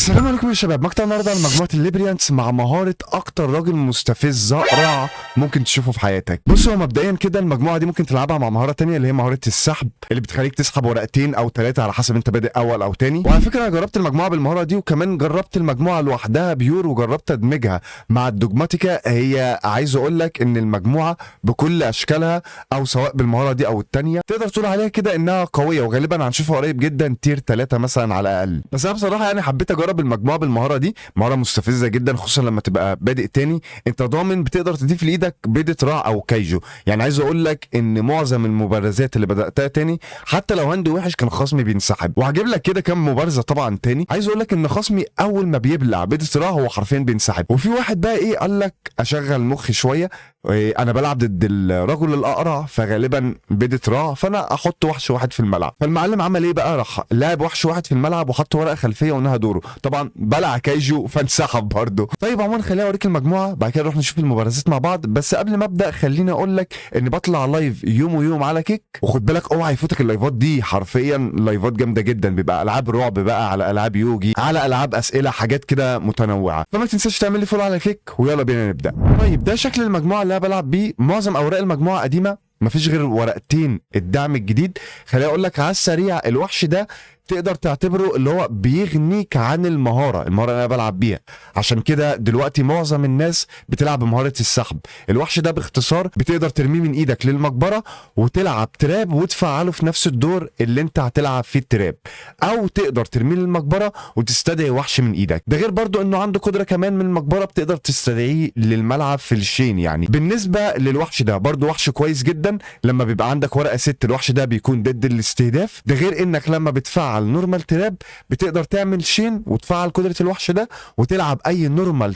السلام عليكم يا شباب. مقطع النهارده عن مجموعه الليبريانتس مع مهاره اكتر راجل مستفز رائع ممكن تشوفه في حياتك. بصوا، هو مبدئيا كده المجموعه دي ممكن تلعبها مع مهاره تانية اللي هي مهاره السحب، اللي بتخليك تسحب ورقتين او ثلاثه على حسب انت بادئ اول او تاني. وعلى فكره انا جربت المجموعه بالمهاره دي، وكمان جربت المجموعه لوحدها بيور، وجربت ادمجها مع الدوجماتيكا. هي عايز اقول لك ان المجموعه بكل اشكالها، او سواء بالمهاره دي او الثانيه، تقدر تقول عليها كده انها قويه، وغالبا هنشوفها قريب جدا تير 3 مثلا على الاقل. بس انا بصراحه يعني حبيت اجرب المجموعه بالمهاره دي. مهاره مستفزه جدا، خصوصا لما تبقى بادئ تاني. انت ضامن بتقدر تضيف لايدك بيضة راع او كايجو. يعني عايز اقول لك ان معظم المبارزات اللي بداتها تاني، حتى لو هاندي وحش، كان خصمي بينسحب. وهجيب لك كده كام مبارزه طبعا تاني. عايز اقول لك ان خصمي اول ما بيبلع بيضة راع هو حرفيا بينسحب. وفي واحد بقى ايه قال لك اشغل مخي شويه، انا بلعب ضد الرجل الاقرع، فغالبا بيضة راع، فانا احط وحش واحد في الملعب. فالمعلم عمل ايه بقى؟ راح لعب وحش واحد في الملعب وحط ورقه خلفيه وانها دوره. طبعا بلع كايجو فانسحب برضه. طيب عموما خليني اوريك المجموعه، بعد كده نروح نشوف المبارزات مع بعض. بس قبل ما ابدا خليني اقول لك اني بطلع لايف يوم ويوم على كيك، وخد بالك اوعى يفوتك اللايفات دي، حرفيا لايفات جامده جدا. بيبقى العاب رعب بقى، على العاب يوجي، على العاب اسئله، حاجات كده متنوعه. فما تنساش تعمل لي فولو على كيك، ويلا بينا نبدا. طيب ده شكل المجموعه اللي انا بلعب بيه. معظم اوراق المجموعه قديمه، مفيش غير ورقتين الدعم الجديد. خليني اقول لك على السريع، الوحش ده تقدر تعتبره اللي هو بيغنيك عن المهاره اللي انا بلعب بيها. عشان كده دلوقتي معظم الناس بتلعب بمهاره السحب. الوحش ده باختصار بتقدر ترميه من ايدك للمقبره وتلعب تراب وتفعله في نفس الدور اللي انت هتلعب فيه التراب، او تقدر ترميه للمقبره وتستدعي وحش من ايدك. ده غير برضو انه عنده قدره كمان من المقبره بتقدر تستدعيه للملعب في الشين. يعني بالنسبه للوحش ده برضو وحش كويس جدا. لما بيبقى عندك ورقه 6 الوحش ده بيكون ضد الاستهداف. ده غير انك لما بتفعل نورمال تراب بتقدر تعمل شين وتفعل قدره الوحش ده وتلعب اي نورمال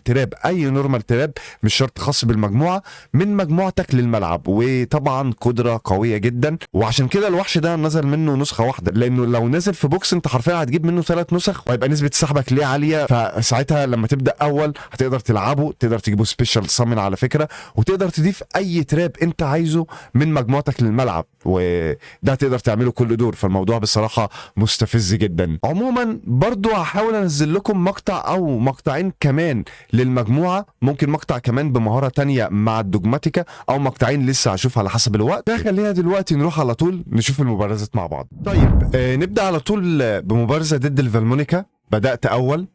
تراب مش شرط خاص بالمجموعه من مجموعتك للملعب. وطبعا قدره قويه جدا، وعشان كده الوحش ده نزل منه نسخه واحده، لانه لو نزل في بوكس انت حرفيا هتجيب منه 3 نسخ، وهيبقى نسبه سحبك ليه عاليه. فساعتها لما تبدا اول هتقدر تلعبه، تقدر تجيبه سبيشال سامن على فكره، وتقدر تضيف اي تراب انت عايزه من مجموعتك للملعب، وده تقدر تعمله كل دور. فالموضوع بصراحه مستفز جدا. عموما برضو هحاول انزل لكم مقطع او مقطعين كمان للمجموعه، ممكن مقطع كمان بمهاره تانية مع الدوجماتيكا، او مقطعين لسه هشوف على حسب الوقت. خلينا دلوقتي نروح على طول نشوف المبارزات مع بعض. طيب نبدا على طول بمبارزه ضد الفالمونيكا. بدات اول،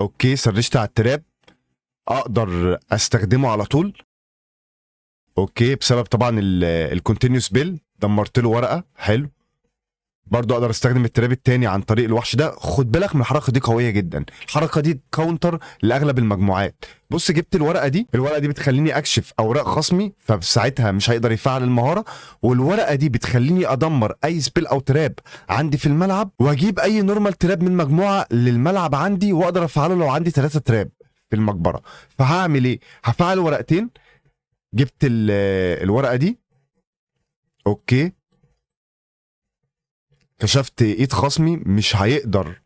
اوكي، سرشت على التراب، اقدر استخدمه على طول. اوكي، بسبب طبعا الكونتينيوس بيل دمرت له ورقه. حلو، برضو اقدر استخدم التراب التاني عن طريق الوحش ده. خد بالك من الحركه دي قويه جدا. الحركه دي كاونتر لاغلب المجموعات. بص، جبت الورقه دي بتخليني اكشف اوراق خصمي، فساعتها مش هيقدر يفعل المهاره. والورقه دي بتخليني ادمر اي سبيل او تراب عندي في الملعب، واجيب اي نورمال تراب من مجموعه للملعب عندي، واقدر افعله لو عندي 3 تراب في المقبره. فهعمل ايه؟ هفعل ورقتين. جبت الورقه دي، اوكي، كشفت ايد خصمي مش هيقدر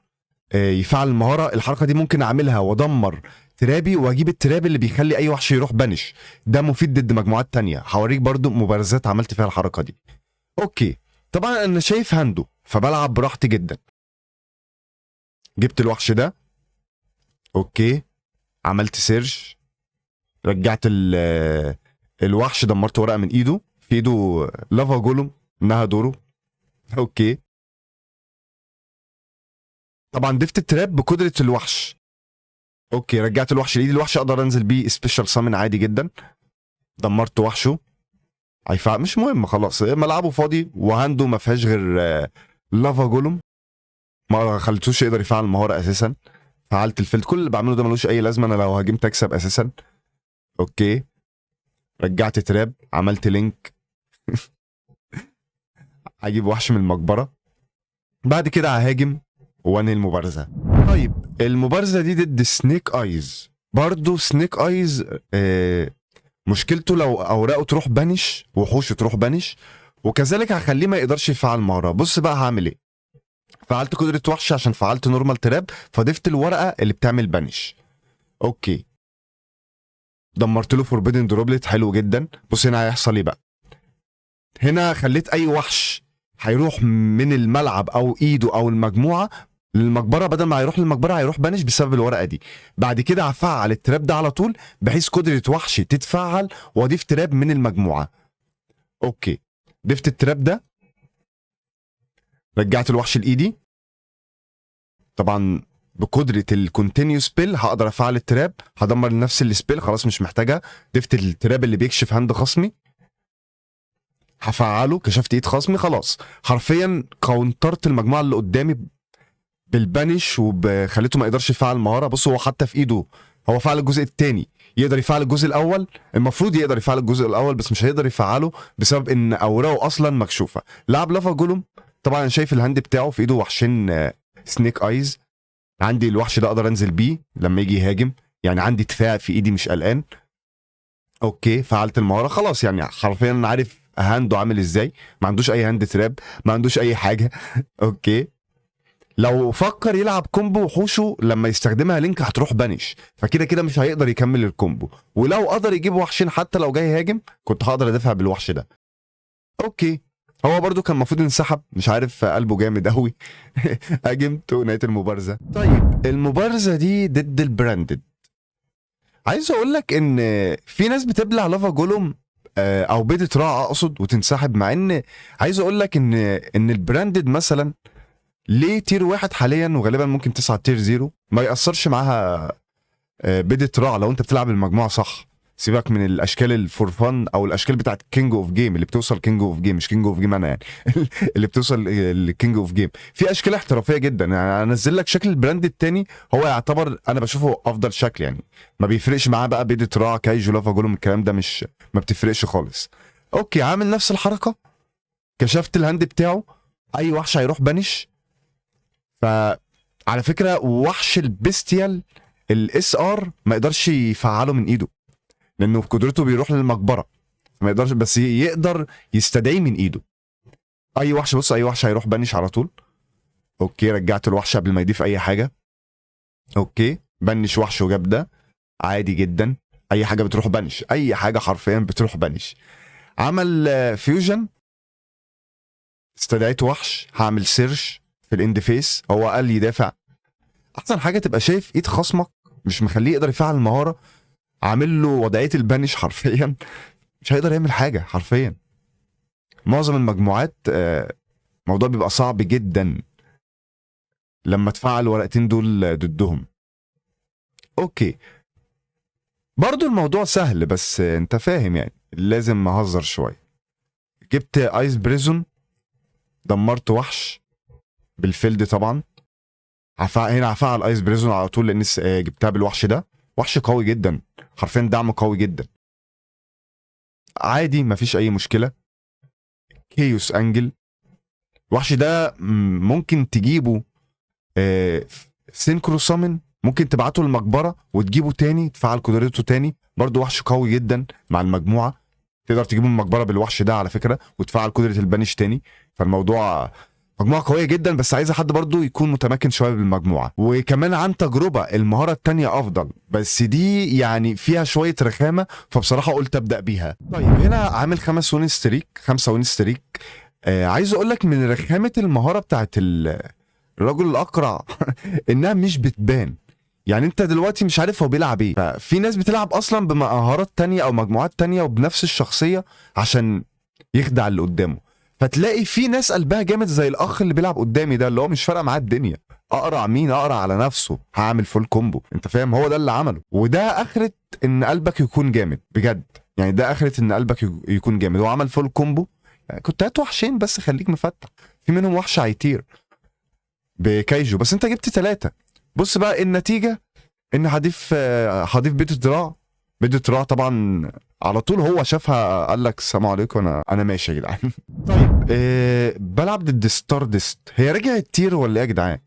يفعل المهاره. الحركه دي ممكن اعملها وادمر ترابي، واجيب التراب اللي بيخلي اي وحش يروح بنش. ده مفيد ضد مجموعات تانية. هوريك برضو مبارزات عملت فيها الحركه دي. اوكي، طبعا انا شايف هاندو فبلعب براحتي جدا. جبت الوحش ده، اوكي، عملت سيرش، رجعت الوحش، دمرت ورقه من ايده. في ايده لافا جولوم انها دوره. اوكي، طبعا ضفت التراب بقدره الوحش. اوكي، رجعت الوحش لايدي. الوحش اقدر انزل بيه سبيشال سامن عادي جدا. دمرت وحشه، هيفعل مش مهم، خلاص ملعبه فاضي، وهاندو ما فيهاش غير لافا جولوم، ما خليتوش يقدر يفعل المهاره اساسا. فعلت الفلت، كل اللي بعمله ده ملوش اي لازمه، انا لو هاجمت اكسب اساسا. اوكي، رجعت تراب، عملت لينك هجيب وحش من المقبره. بعد كده ههاجم وانهي المبارزه. طيب المبارزه دي ضد سنيك ايز. برضو سنيك ايز مشكلته لو اوراقه تروح بنش، وحوشه تروح بنش، وكذلك هخليه ما يقدرش يفعل مهاره. بص بقى هعمل ايه. فعلت قدره وحش عشان فعلت نورمال تراب، فضفت الورقه اللي بتعمل بنش. اوكي، دمرت له فوربيدن دروبلت. حلو جدا. بص هنا هيحصل ايه بقى. هنا خليت اي وحش هيروح من الملعب او ايده او المجموعه للمقبره، بدل ما هيروح للمقبره هيروح بانش بسبب الورقه دي. بعد كده هفعل التراب ده على طول بحيث قدره وحشي تتفعل واضيف تراب من المجموعه. اوكي، ضفت التراب ده، رجعت الوحش لايدي. طبعا بقدره الكونتينيو سبيل هقدر افعل التراب، هدمر لنفس السبيل خلاص مش محتاجها. ضفت التراب اللي بيكشف هاند خصمي، هفعله، كشفت ايد خصمي، خلاص حرفيا كونترت المجموعه اللي قدامي بالبانش وخليته ما يقدرش يفعل المهاره. بص هو حتى في ايده هو فعل الجزء الثاني، يقدر يفعل الجزء الاول، المفروض يقدر يفعل الجزء الاول بس مش هيقدر يفعله بسبب ان اوراقه اصلا مكشوفه. لعب لافا جولوم، طبعا انا شايف الهاند بتاعه في ايده وحشين سنيك ايز. عندي الوحش ده اقدر انزل بيه لما يجي يهاجم، يعني عندي دفاع في ايدي مش قلقان. اوكي فعلت المهاره خلاص، يعني حرفيا عارف هانده عامل ازاي، ما عندوش اي هاند تراب، ما عندوش اي حاجه. اوكي، لو فكر يلعب كومبو وحوشه لما يستخدمها لينك هتروح بانش، فكده كده مش هيقدر يكمل الكومبو. ولو قدر يجيب وحشين حتى لو جاي هاجم كنت هقدر ادافع بالوحش ده. اوكي، هو برضو كان المفروض ينسحب، مش عارف قلبه جامد قوي. هاجمت ونهايه المبارزه. طيب المبارزه دي ضد البراندد، عايز اقول لك ان في ناس بتبلع لافا جولوم او بيضة راع اقصد وتنسحب، مع ان عايز اقول لك ان البراندد مثلا ليه تير واحد حاليا وغالبا ممكن تصعد تير زيرو، ما يأثرش معاها بيضة راع لو انت بتلعب المجموعه صح. سيبك من الاشكال الفورفان او الاشكال بتاعت كينج اوف جيم اللي بتوصل كينج اوف جيم، مش كينج اوف جيم انا يعني. اللي بتوصل لكينج اوف جيم في اشكال احترافيه جدا. يعني انزل لك شكل البراند التاني هو يعتبر انا بشوفه افضل شكل، يعني ما بيفرقش معاه بقى بيضة راع كايجو لافا جولوم الكلام ده، مش ما بتفرقش خالص. اوكي عامل نفس الحركه، كشفت الهاند بتاعه، اي وحش هيروح بانش. فعلى فكره وحش البستيال الاس ار ما يقدرش يفعله من ايده لانه بقدرته بيروح للمقبره، ما يقدرش، بس يقدر يستدعيه من ايده. اي وحش، بص اي وحش هيروح بنش على طول. اوكي رجعت الوحش قبل ما يضيف اي حاجه. اوكي بنش وحش وجاب ده عادي جدا، اي حاجه بتروح بنش، اي حاجه حرفيا بتروح بنش. عمل فيوجن، استدعيت وحش، هعمل سيرش في الاند فيس، هو قال يدافع. احسن حاجه تبقى شايف ايد خصمك مش مخليه يقدر يفعل المهاره، عامل له وضعيه البنش حرفيا، مش هيقدر يعمل حاجه حرفيا. معظم المجموعات الموضوع بيبقى صعب جدا لما تفعل ورقتين دول ضدهم. اوكي برضو الموضوع سهل بس انت فاهم يعني لازم اهزر شويه. جبت ايس بريزون، دمرت وحش بالفيلد طبعا. هنا هفعل ايس بريزون على طول لان جبتها بالوحش ده، وحش قوي جدا حرفيا، دعم قوي جدا عادي مفيش اي مشكله. كيوس انجل، الوحش ده ممكن تجيبه سينكرو سامن، ممكن تبعته المقبره وتجيبه تاني تفعل قدرته تاني، برضو وحش قوي جدا مع المجموعه. تقدر تجيبه من المقبره بالوحش ده على فكره وتفعل قدره البانش تاني. فالموضوع مجموعه قويه جدا بس عايزه حد برضو يكون متمكن شويه بالمجموعه، وكمان عن تجربه المهاره التانيه افضل، بس دي يعني فيها شويه رخامه فبصراحه قلت ابدا بيها. طيب هنا عامل 5 وين ستريك، 5 وين ستريك. عايز اقول لك من رخامه المهاره بتاعت الرجل الاقرع انها مش بتبان، يعني انت دلوقتي مش عارف هو بيلعب ايه. ففي ناس بتلعب اصلا بمهارات تانية او مجموعات تانية وبنفس الشخصية عشان يخدع اللي قدامه. فتلاقي في ناس قلبها جامد زي الاخ اللي بيلعب قدامي ده اللي هو مش فارقه معاه الدنيا، اقرع مين، اقرع على نفسه، هعمل فول كومبو، انت فاهم، هو ده اللي عمله. وده اخرة ان قلبك يكون جامد بجد، يعني ده اخرة ان قلبك يكون جامد. هو عمل فول كومبو، يعني كنت هات وحشين بس خليك مفتح، في منهم وحش هيطير بكايجو بس انت جبت 3. بص بقى النتيجه ان هضيف بيت الدراع، بيت الدراع طبعا على طول هو شافها قال لك السلام عليكم انا ماشي يا جدعان. طيب بلعب ضد ستاردست، هي رجعت تير ولا ايه يا جدعان؟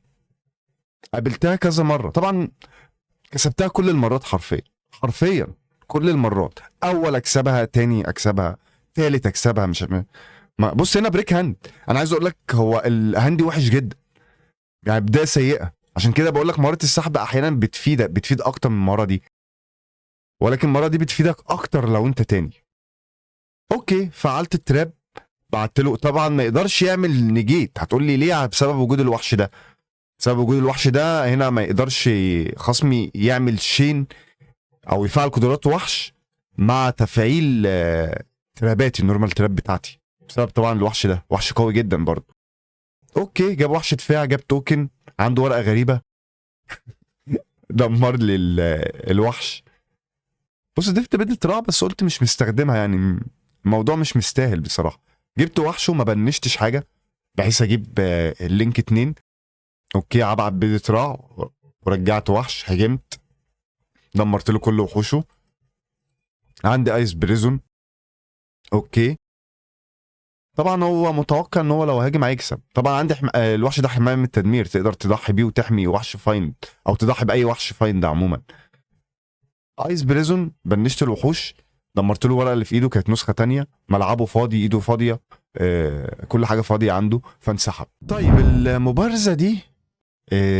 قابلتها كذا مره طبعا، كسبتها كل المرات حرفيا حرفيا كل المرات، اول اكسبها، تاني اكسبها، تالت اكسبها، مش ما بص هنا بريك هاند. انا عايز اقول لك هو الهاندي وحش جدا، يعني بدايه سيئه، عشان كده بقول لك مهاره السحب احيانا بتفيد اكتر من المهاره دي، ولكن المره دي بتفيدك اكتر لو انت تاني. اوكي فعلت التراب، بعت له، طبعا ما يقدرش يعمل نيجيت، هتقول لي ليه؟ بسبب وجود الوحش ده. بسبب وجود الوحش ده هنا ما يقدرش خصمي يعمل شين او يفعل قدرات وحش مع تفعيل تراباتي النورمال تراب بتاعتي، بسبب طبعا الوحش ده. وحش قوي جدا برضه. اوكي، جاب وحش دفاع، جاب توكن، عنده ورقه غريبه دمر لي الوحش. بص ضفت بدل طراع بس قلت مش مستخدمها، يعني الموضوع مش مستاهل بصراحه. جبت وحش وما بنشتش حاجه بحيث اجيب اللينك 2. اوكي، ابعت بدل طراع ورجعت وحش، هجمت دمرت له كل وحوشه. عندي ايس بريزون. اوكي، طبعا هو متوقع ان هو لو هاجم هيكسب. طبعا عندي الوحش ده حمايه من التدمير، تقدر تضحي بيه وتحمي وحش فايند، او تضحي باي وحش فايند عموما. ايس بريزون، بنشت الوحوش، دمرت له الورقه اللي في ايده، كانت نسخه تانية. ملعبه فاضي، ايده فاضيه، كل حاجه فاضيه عنده، فانسحب. طيب المبارزه دي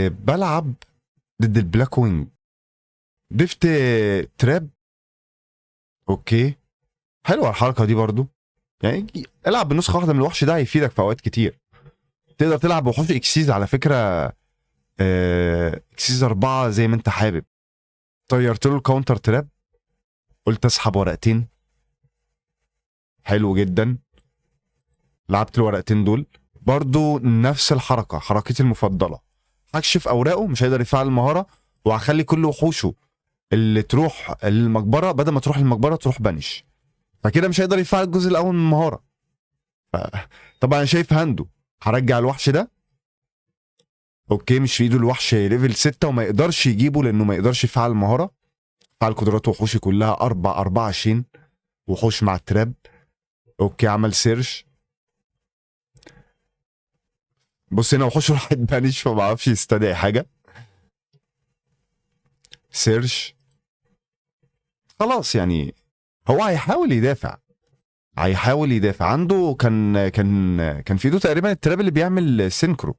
بلعب ضد البلاك وينج. ضفت تراب. اوكي، حلوه الحركه دي برضو، يعني العب بنسخه واحده من الوحش ده هيفيدك في اوقات كتير. تقدر تلعب وحوش اكسيز على فكره، اكسيز 4 زي ما انت حابب. طيرت له الكاونتر تراب، قلت اسحب ورقتين. حلو جدا، لعبت الورقتين دول برضو نفس الحركه، حركتي المفضله. هكشف اوراقه، مش هيقدر يفعل المهاره، وهخلي كل وحوشه اللي تروح المقبره بدل ما تروح المقبره تروح بنش، فكده مش هيقدر يفعل الجزء الاول من المهاره. طبعا انا شايف هاندو، هرجع الوحش ده. اوكي، مش في ايده الوحش ليفل 6 وما يقدرش يجيبه لانه ما يقدرش يفعل المهاره. فعل قدرات وحوشي كلها 24 وحوش مع التراب. اوكي، عمل سيرش. بص هنا وحوش راحت بانش فما عرفش يستدعي حاجه. سيرش، خلاص يعني هو هيحاول يدافع، هيحاول يدافع. عنده كان في ايده تقريبا التراب اللي بيعمل سينكرو،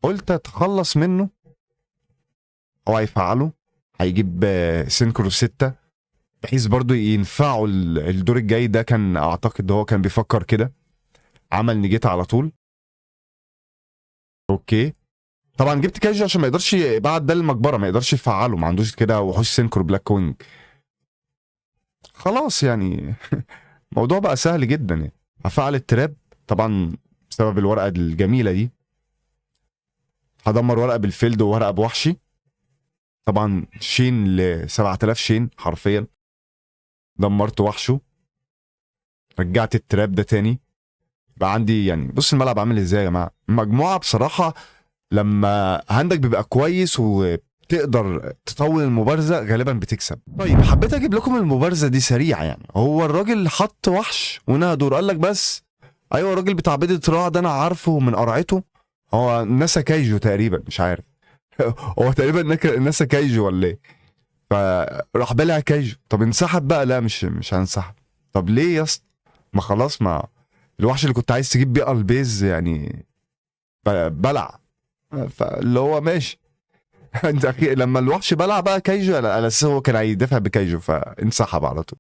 قلت اتخلص منه. هو هيفعله، هيجيب سينكرو 6 بحيث برضو ينفعوا الدور الجاي ده. كان اعتقد هو كان بيفكر كده، عمل نجيت على طول. اوكي، طبعا جبت كاجو عشان ما يقدرش بعد ده المقبره، ما يقدرش يفعله، ما عندوش كده وحوش سينكرو بلاك وينج. خلاص يعني الموضوع بقى سهل جدا يعني. هفعل التراب طبعا بسبب الورقه الجميله دي. هدمر ورقه بالفيلد وورقه بوحشي، طبعا شين ل 7000 شين حرفيا. دمرت وحشه، رجعت التراب ده تاني. بقى عندي يعني بص الملعب عامل ازاي يا جماعه. مجموعه بصراحه لما عندك بيبقى كويس وتقدر تطول المبارزه غالبا بتكسب. طيب حبيت اجيب لكم المبارزه دي سريعه، يعني هو الراجل حط وحش ونهى دور، قال لك بس ايوه الراجل بتاع بدة رعد ده انا عارفه من قرعته، هو ناسا كايجو تقريبا، مش عارف هو تقريبا ناسا كايجو ولا ايه. فراح بلع كايجو. طب انسحب بقى، لا مش هنسحب. طب ليه يا اسطى؟ ما خلاص، ما الوحش اللي كنت عايز تجيب بيه البيز يعني بلع، فاللي هو ماشي انت لما الوحش بلع بقى كايجو على اساس هو كان هيدافع بكايجو فانسحب على طول.